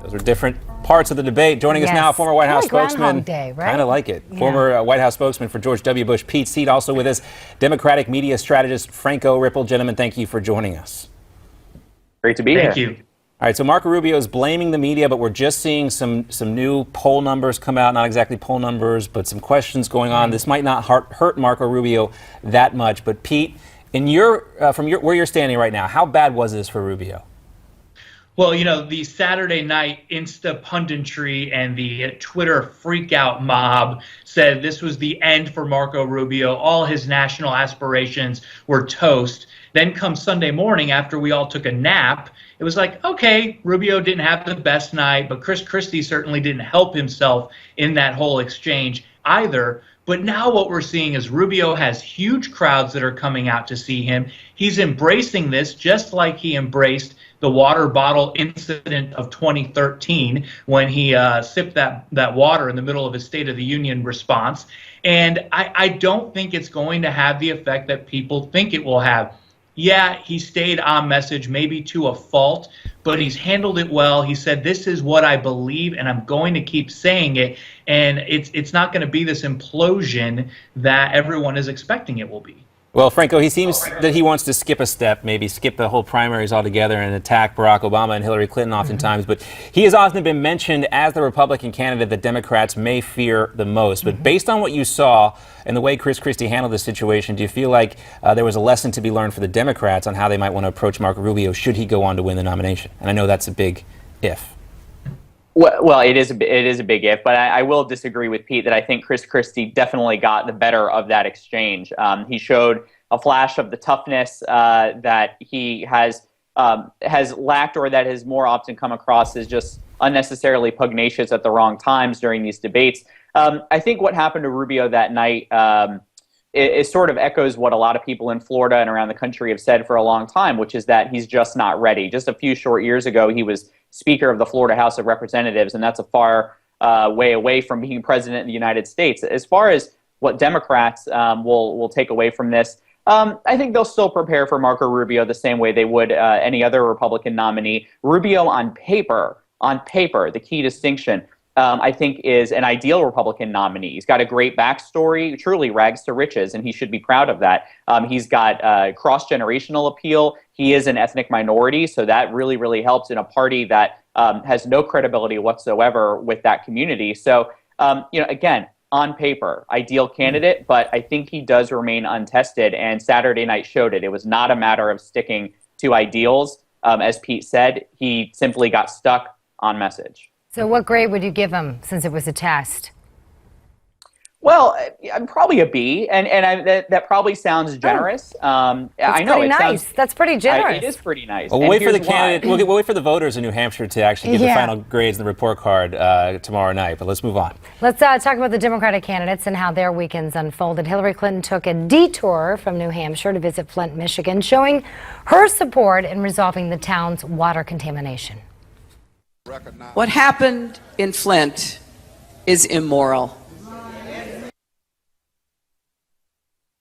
Those are different parts of the debate. Joining us now, former White House spokesman. Day, right? Kind of like it. Yeah. Former White House spokesman for George W. Bush, Pete Seat, also with us. Democratic media strategist Franco Ripple. Gentlemen, thank you for joining us. Great to be here. Thank you. All right, so Marco Rubio is blaming the media, but we're just seeing some new poll numbers come out. Not exactly poll numbers, but some questions going on. This might not hurt Marco Rubio that much. But Pete, in where you're standing right now, how bad was this for Rubio? Well, you know, the Saturday night Insta punditry and the Twitter freakout mob said this was the end for Marco Rubio. All his national aspirations were toast. Then come Sunday morning, after we all took a nap, it was like, okay, Rubio didn't have the best night, but Chris Christie certainly didn't help himself in that whole exchange either. But now what we're seeing is Rubio has huge crowds that are coming out to see him. He's embracing this just like he embraced the water bottle incident of 2013 when he sipped that water in the middle of his State of the Union response. And I don't think it's going to have the effect that people think it will have. Yeah, he stayed on message, maybe to a fault, but he's handled it well. He said, this is what I believe, and I'm going to keep saying it. And it's not going to be this implosion that everyone is expecting it will be. Well, Franco, he seems that he wants to skip a step, maybe skip the whole primaries altogether and attack Barack Obama and Hillary Clinton oftentimes. But he has often been mentioned as the Republican candidate that Democrats may fear the most. But based on what you saw and the way Chris Christie handled the situation, do you feel like there was a lesson to be learned for the Democrats on how they might want to approach Marco Rubio should he go on to win the nomination? And I know that's a big if. Well, it is a big if, but I will disagree with Pete that I think Chris Christie definitely got the better of that exchange. He showed a flash of the toughness that he has lacked, or that has more often come across as just unnecessarily pugnacious at the wrong times during these debates. I think what happened to Rubio that night it sort of echoes what a lot of people in Florida and around the country have said for a long time, which is that he's just not ready. Just a few short years ago, he was Speaker of the Florida House of Representatives, and that's a far way away from being president of the United States. As far as what Democrats will take away from this, I think they'll still prepare for Marco Rubio the same way they would any other Republican nominee. Rubio on paper, the key distinction, I think, is an ideal Republican nominee. He's got a great backstory, truly rags to riches, and he should be proud of that. He's got cross-generational appeal. He is an ethnic minority, so that really, really helps in a party that has no credibility whatsoever with that community. So, again, on paper, ideal candidate, but I think he does remain untested, and Saturday night showed it. It was not a matter of sticking to ideals. As Pete said, he simply got stuck on message. So what grade would you give him since it was a test? Well, I'm probably a B, and that probably sounds generous. That's I know pretty nice. That's pretty generous. It is pretty nice. Well, we'll wait for the candidate. We'll wait for the voters in New Hampshire to actually give the final grades in the report card tomorrow night. But let's move on. Let's talk about the Democratic candidates and how their weekends unfolded. Hillary Clinton took a detour from New Hampshire to visit Flint, Michigan, showing her support in resolving the town's water contamination. What happened in Flint is immoral.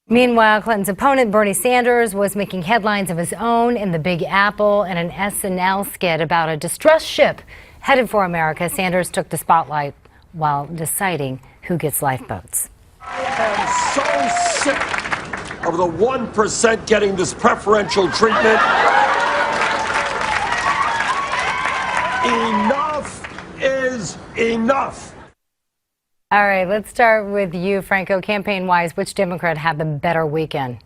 Meanwhile, Clinton's opponent, Bernie Sanders, was making headlines of his own in the Big Apple and an SNL skit about a distressed ship headed for America. Sanders took the spotlight while deciding who gets lifeboats. I am so sick of the 1% getting this preferential treatment. Enough is enough. All right, let's start with you, Franco. Campaign-wise, which Democrat had the better weekend?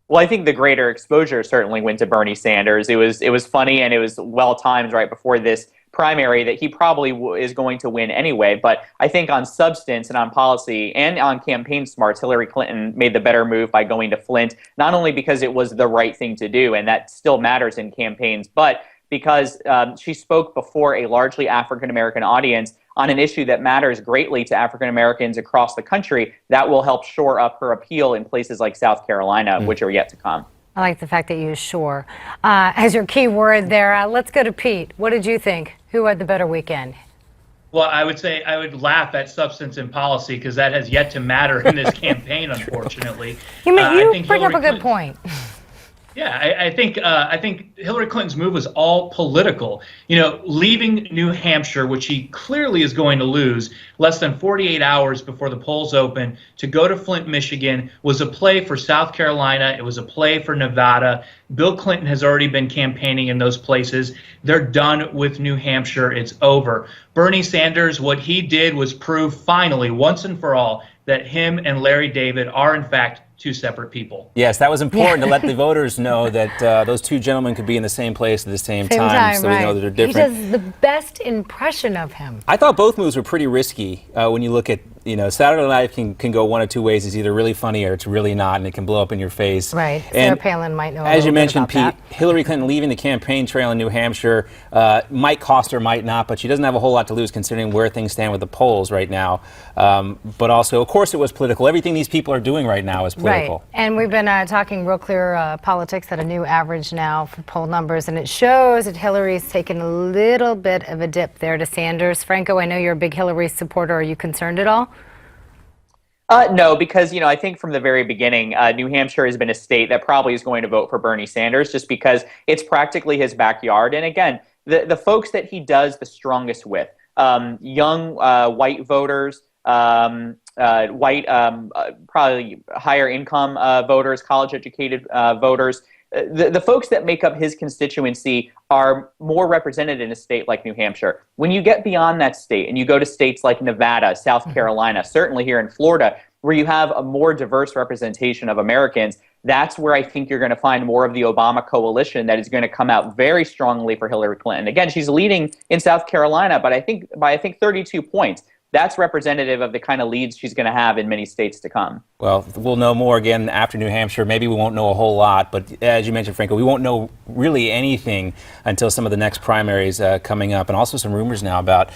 Well, I think the greater exposure certainly went to Bernie Sanders. It was funny, and it was well-timed right before this primary that he probably is going to win anyway. But I think on substance and on policy and on campaign smarts, Hillary Clinton made the better move by going to Flint, not only because it was the right thing to do, and that still matters in campaigns, but because she spoke before a largely African-American audience on an issue that matters greatly to African Americans across the country. That will help shore up her appeal in places like South Carolina, which are yet to come. I like the fact that you use "sure" as your key word there. Let's go to Pete. What did you think? Who had the better weekend? Well, I would say I would laugh at substance and policy because that has yet to matter in this campaign, unfortunately. You bring up a good point. Yeah, I think Hillary Clinton's move was all political. You know, leaving New Hampshire, which he clearly is going to lose, less than 48 hours before the polls open, to go to Flint, Michigan, was a play for South Carolina. It was a play for Nevada. Bill Clinton has already been campaigning in those places. They're done with New Hampshire. It's over. Bernie Sanders, what he did was prove finally, once and for all, that him and Larry David are, in fact, two separate people. Yes, that was important to let the voters know that those two gentlemen could be in the same place at the same time, so right. we know that they're different. He does the best impression of him. I thought both moves were pretty risky when you look at, Saturday Night can go one of two ways. It's either really funny or it's really not, and it can blow up in your face. Right. And Sarah Palin might know a as little you bit mentioned, about Pete, that. Hillary Clinton leaving the campaign trail in New Hampshire might cost her, might not, but she doesn't have a whole lot to lose considering where things stand with the polls right now. But also, of course, it was political. Everything these people are doing right now is political. Right. And we've been talking Real Clear Politics at a new average now for poll numbers, and it shows that Hillary's taken a little bit of a dip there to Sanders. Franco, I know you're a big Hillary supporter. Are you concerned at all? No, because, I think from the very beginning, New Hampshire has been a state that probably is going to vote for Bernie Sanders just because it's practically his backyard. And again, the folks that he does the strongest with, young white voters, white, probably higher income voters, college educated voters, the folks that make up his constituency are more represented in a state like New Hampshire. When you get beyond that state and you go to states like Nevada, South Carolina, certainly here in Florida, where you have a more diverse representation of Americans, that's where I think you're going to find more of the Obama coalition that is going to come out very strongly for Hillary Clinton. Again, she's leading in South Carolina, but I think by 32 points. That's representative of the kind of leads she's going to have in many states to come. Well, we'll know more again after New Hampshire. Maybe we won't know a whole lot, but as you mentioned, Franco, we won't know really anything until some of the next primaries coming up, and also some rumors now about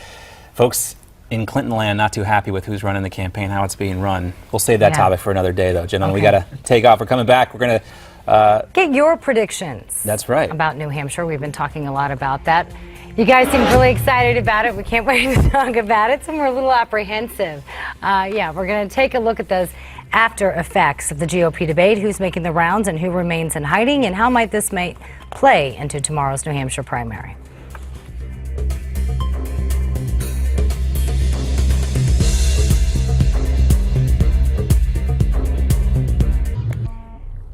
folks in Clinton land not too happy with who's running the campaign, how it's being run. We'll save that topic for another day, though, gentlemen. We got to take off. We're coming back. We're going to get your predictions. That's right. About New Hampshire. We've been talking a lot about that. You guys seem really excited about it. We can't wait to talk about it. Some are a little apprehensive. We're going to take a look at those after effects of the GOP debate, who's making the rounds and who remains in hiding, and how might this play into tomorrow's New Hampshire primary.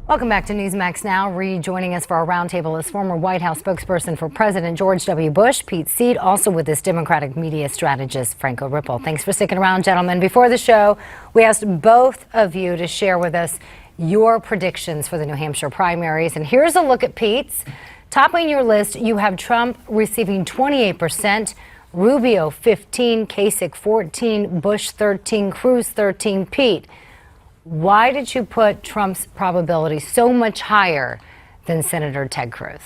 Welcome back to Newsmax Now. Rejoining us for our roundtable is former White House spokesperson for President George W. Bush, Pete Seat, also with this Democratic media strategist, Franco Ripple. Thanks for sticking around, gentlemen. Before the show, we asked both of you to share with us your predictions for the New Hampshire primaries. And here's a look at Pete's. Topping your list, you have Trump receiving 28%, Rubio 15%, Kasich 14%, Bush 13%, Cruz 13%. Pete, why did you put Trump's probability so much higher than Senator Ted Cruz?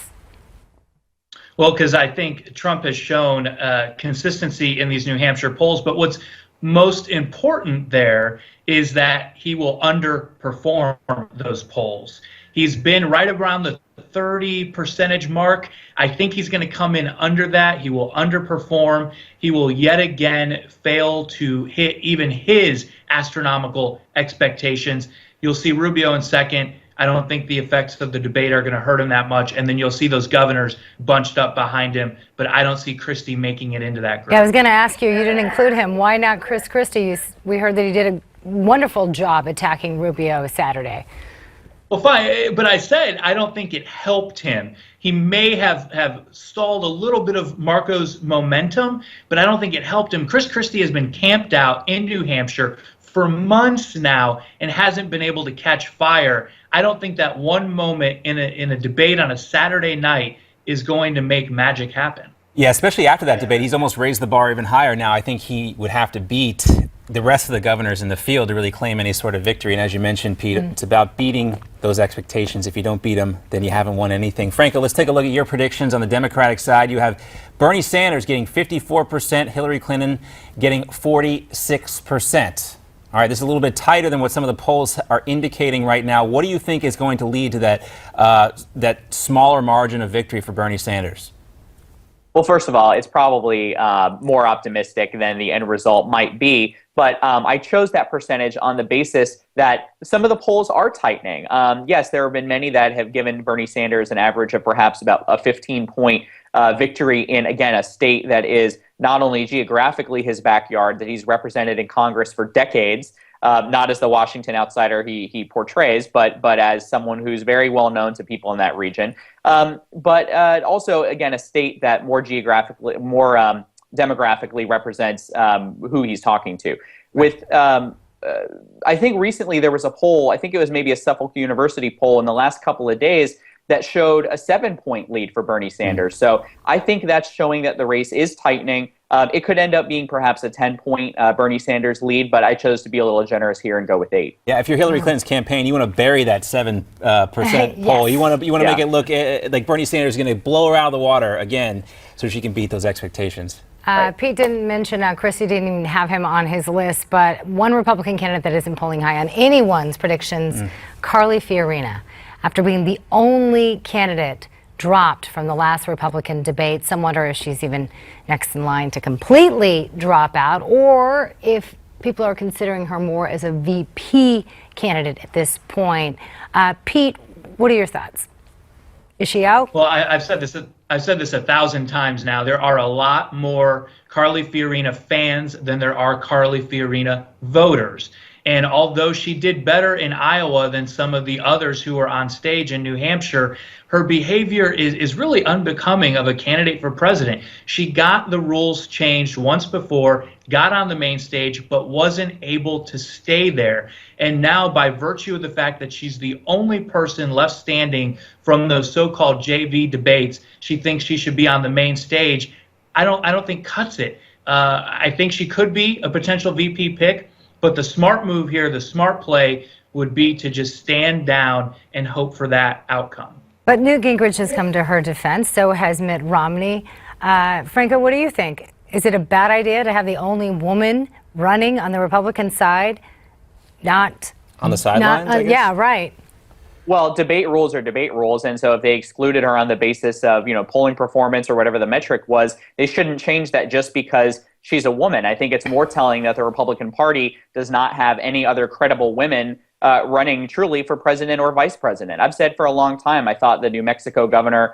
Well, because I think Trump has shown consistency in these New Hampshire polls. But what's most important there is that he will underperform those polls. He's been right around the 30% mark. I think he's going to come in under that. He will underperform. He will yet again fail to hit even his astronomical expectations. You'll see Rubio in second. I don't think the effects of the debate are going to hurt him that much. And then you'll see those governors bunched up behind him. But I don't see Christie making it into that group. Yeah, I was going to ask you, you didn't include him. Why not Chris Christie? We heard that he did a wonderful job attacking Rubio Saturday. Well, fine, but I said I don't think it helped him. He may have stalled a little bit of Marco's momentum, but I don't think it helped him. Chris Christie has been camped out in New Hampshire for months now and hasn't been able to catch fire. I don't think that one moment in a debate on a Saturday night is going to make magic happen. Yeah, especially after that debate, he's almost raised the bar even higher now. I think he would have to beat the rest of the governors in the field to really claim any sort of victory. And as you mentioned, Pete, it's about beating those expectations. If you don't beat them, then you haven't won anything. Franco, let's take a look at your predictions on the Democratic side. You have Bernie Sanders getting 54%, Hillary Clinton getting 46%. All right, this is a little bit tighter than what some of the polls are indicating right now. What do you think is going to lead to that smaller margin of victory for Bernie Sanders? Well, first of all, it's probably more optimistic than the end result might be. But I chose that percentage on the basis that some of the polls are tightening. Yes, there have been many that have given Bernie Sanders an average of perhaps about a 15-point victory in, again, a state that is not only geographically his backyard, that he's represented in Congress for decades, not as the Washington outsider he portrays, but as someone who's very well known to people in that region. But also, again, a state that more demographically represents who he's talking to. With I think recently there was a poll, I think it was maybe a Suffolk University poll in the last couple of days, that showed a 7-point lead for Bernie Sanders. So I think that's showing that the race is tightening. It could end up being perhaps a 10-point Bernie Sanders lead, but I chose to be a little generous here and go with 8. Yeah, if you're Hillary Clinton's campaign, you want to bury that 7% poll. Yes. You want to make it look like Bernie Sanders is going to blow her out of the water again, so she can beat those expectations. Pete didn't mention, Christie didn't even have him on his list, but one Republican candidate that isn't polling high on anyone's predictions, Carly Fiorina. After being the only candidate dropped from the last Republican debate, some wonder if she's even next in line to completely drop out, or if people are considering her more as a VP candidate at this point. Pete, what are your thoughts? Is she out? Well, I've said this 1,000 times now. There are a lot more Carly Fiorina fans than there are Carly Fiorina voters. And although she did better in Iowa than some of the others who were on stage in New Hampshire, her behavior is really unbecoming of a candidate for president. She got the rules changed once before, got on the main stage, but wasn't able to stay there. And now, by virtue of the fact that she's the only person left standing from those so-called JV debates, she thinks she should be on the main stage. I don't think cuts it. I think she could be a potential VP pick. But the smart move here, the smart play, would be to just stand down and hope for that outcome. But Newt Gingrich has come to her defense, so has Mitt Romney. Franco, what do you think? Is it a bad idea to have the only woman running on the Republican side? Not on the sidelines, I guess? Yeah, right. Well, debate rules are debate rules, and so if they excluded her on the basis of, polling performance or whatever the metric was, they shouldn't change that just because she's a woman. I think it's more telling that the Republican Party does not have any other credible women running truly for president or vice president. I've said for a long time I thought the New Mexico governor,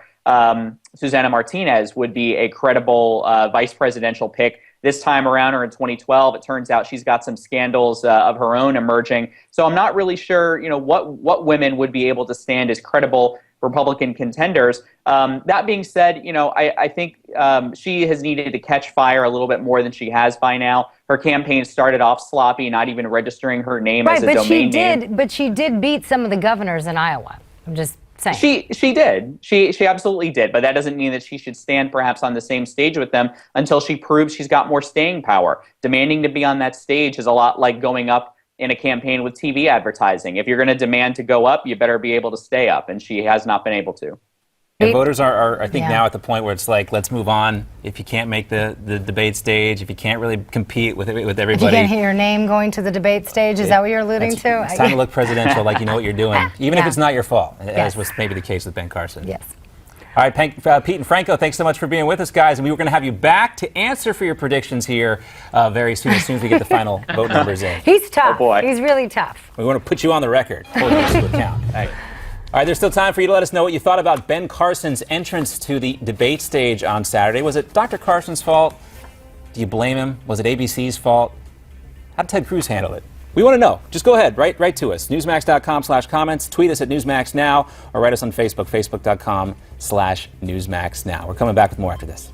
Susana Martinez, would be a credible vice presidential pick. This time around, or in 2012, it turns out she's got some scandals of her own emerging. So I'm not really sure, what women would be able to stand as credible Republican contenders. That being said, I think she has needed to catch fire a little bit more than she has by now. Her campaign started off sloppy, not even registering her name as a domain name. But she did beat some of the governors in Iowa. I'm just saying. She did. She absolutely did. But that doesn't mean that she should stand perhaps on the same stage with them until she proves she's got more staying power. Demanding to be on that stage is a lot like going up in a campaign with TV advertising. If you're going to demand to go up, you better be able to stay up. And she has not been able to. And voters are I think, now at the point where it's like, let's move on. If you can't make the debate stage, if you can't really compete with everybody. If you can't hear your name going to the debate stage, is that what you're alluding to? It's time to look presidential, like you know what you're doing, even if it's not your fault, as was maybe the case with Ben Carson. Yes. All right, Pete and Franco, thanks so much for being with us, guys. And we were going to have you back to answer for your predictions here very soon, as we get the final vote numbers in. He's tough. Oh, boy. He's really tough. We want to put you on the record, hold you to account. All right, there's still time for you to let us know what you thought about Ben Carson's entrance to the debate stage on Saturday. Was it Dr. Carson's fault? Do you blame him? Was it ABC's fault? How did Ted Cruz handle it? We want to know. Just go ahead, write to us. Newsmax.com/comments. Tweet us at Newsmax Now, or write us on Facebook, facebook.com/NewsmaxNow. We're coming back with more after this.